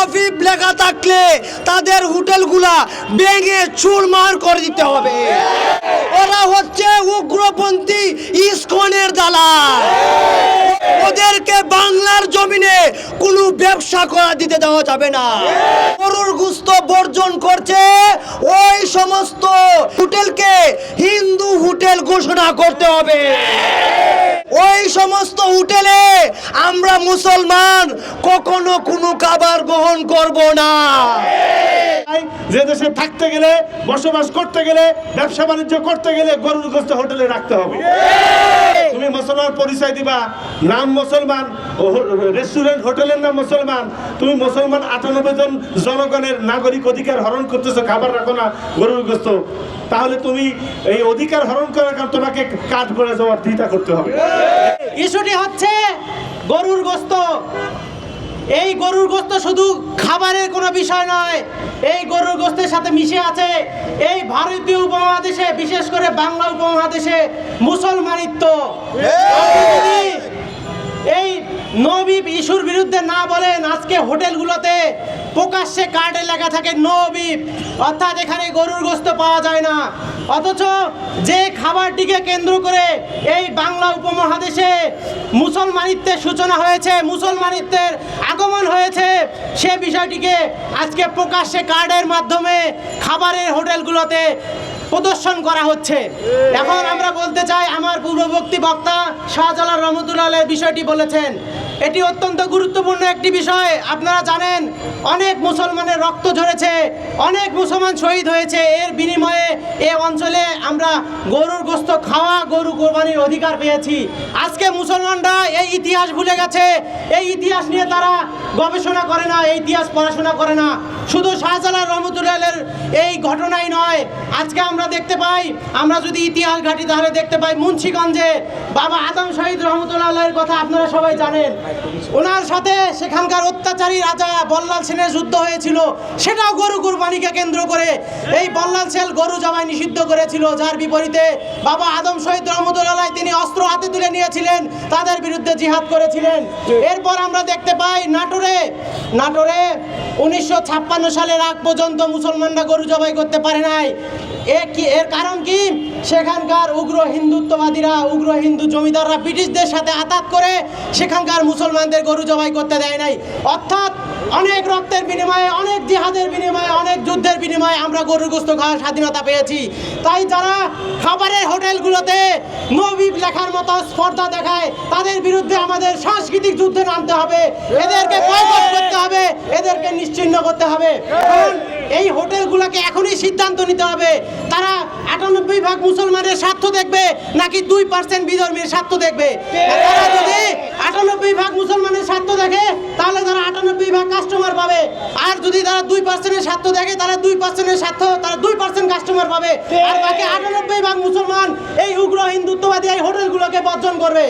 নফিব লেখা থাকলে তাদের হোটেলগুলা ভেঙে চুরমার করে দিতে হবে। ওরা হচ্ছে উগ্রপন্থী ইসকনের দালাল। ওদেরকে বাংলার জমিনে কোনো ব্যবসা করা দিতে দেওয়া যাবে না। গরুর গোশত বর্জন করছে ওই সমস্ত হোটেলকে হিন্দু হোটেল ঘোষণা করতে হবে। ওই সমস্ত হোটেলে আমরা মুসলমান কখনো কোনো খাবার গ্রহণ করব না। যে দেশে থাকতে গেলে, বসবাস করতে গেলে, ব্যবসা বাণিজ্য করতে গেলে গরুর গোশত হোটেলে রাখতে হবে। তুমি মুসলমান পরিচয় দিবা, নাম মুসলমান, রেস্টুরেন্ট হোটেলের নাম মুসলমান, তুমি মুসলমান 98 জন জনগণের নাগরিক অধিকার হরণ করতেছো, খাবার রাখো না গরুর গোশত, তাহলে তুমি এই অধিকার হরণ করার কারণে তোমাকে কাঠ করে যাওয়ার দ্বিধা করতে হবে। ইস্যুটি হচ্ছে গরুর গোশত। এই গরুর গোশত শুধু খাবারের কোনো বিষয় নয়, এই গরুর গোশতের সাথে মিশে আছে এই ভারতীয় উপমহাদেশে, বিশেষ করে বাংলা উপমহাদেশে মুসলমানিত্ব। এই নবীব ইস্যুর বিরুদ্ধে না বলেন, আজকে হোটেলগুলোতে প্রকাশ্যে কার্ডে লেখা থাকে নবীব, অর্থাৎ এখানে গরুর গোশত পাওয়া যায় না। অথচ যে খাবারটিকে কেন্দ্র করে এই বাংলা উপমহাদেশে মুসলমানিত্বের সূচনা হয়েছে, মুসলমানিত্বের আগমন হয়েছে, সে বিষয়টিকে আজকে প্রকাশ্যে কার্ডের মাধ্যমে খাবারের হোটেলগুলোতে প্রদর্শন করা হচ্ছে। এখন আমরা বলতে চাই, আমার পূর্ববর্তী বক্তা শাহজালাল রহমতুল্লাহ বিষয়টি বলেছেন, এটি অত্যন্ত গুরুত্বপূর্ণ একটি বিষয়। আপনারা জানেন অনেক মুসলমানের রক্ত ঝরেছে, অনেক মুসলমান শহীদ হয়েছে, এর বিনিময়ে এ অঞ্চলে আমরা গরুর গোশত খাওয়া, গরু কোরবানির অধিকার পেয়েছি। আজকে মুসলমানরা এই ইতিহাস ভুলে গেছে, এই ইতিহাস নিয়ে তারা গবেষণা করে না, এই ইতিহাস পড়াশোনা করে না। শুধু শাহজালাল রহমতুল্লাহের এই ঘটনাই নয়, আজকে আমরা দেখতে পাই, আমরা যদি ইতিহাস ঘাঁটি তাহলে দেখতে পাই মুন্সিগঞ্জে বাবা আদম শহীদ রহমতুল্লাহের কথা আপনারা সবাই জানেন। ওনার সাথে সেখানকার অত্যাচারী রাজা বল্লাল সেনের যুদ্ধ হয়েছিল, সেটাও গরু কুরবানিকে কেন্দ্র করে। এই বল্লাল সেন গরু জবাই নিষিদ্ধ করেছিল, যার বিপরীতে বাবা আদম শহীদ রহমতুল্লাহ তিনি অস্ত্র হাতে তুলে নিয়েছিলেন, তাদের বিরুদ্ধে জিহাদ করেছিলেন। এরপর আমরা দেখতে পাই নাটোরে 1956 সালের আগ পর্যন্ত মুসলমানরা গরু জবাই করতে পারে নাই। এর কারণ কি? সেখানকার উগ্র হিন্দুত্ববাদীরা, উগ্র হিন্দু জমিদাররা ব্রিটিশদের সাথে আতাত করে সেখানকার মুসলমানদের গরু জবাই করতে দেয় নাই। অর্থাৎ অনেক রক্তের বিনিময়ে, অনেক জিহাদের বিনিময়ে, অনেক যুদ্ধের বিনিময়ে আমরা গরুর গোশত খাওয়ার স্বাধীনতা পেয়েছি। তাই যারা খাবারের হোটেলগুলোতে নবীব লেখার মতো স্পর্ধা দেখায়, তাদের বিরুদ্ধে আমাদের সাংস্কৃতিক যুদ্ধে নামতে হবে, এদেরকে বয়কট করতে হবে, এদেরকে নিশ্চিহ্ন করতে হবে। কারণ এই হোটেলগুলোকে এখনই সিদ্ধান্ত নিতে হবে, তারা 98% মুসলমানের স্বার্থ দেখবে নাকি 2% বিধর্মীর স্বার্থ দেখবে। তারা যদি 98% মুসলমানের স্বার্থ দেখে তাহলে তারা 98% কাস্টমার পাবে, আর যদি তারা 2% স্বার্থ দেখে তাহলে 2% স্বার্থ, তারা 2% কাস্টমার পাবে, আর বাকি 98% মুসলমান এই উগ্র হিন্দুত্ববাদী এই হোটেলগুলোকে বর্জন করবে।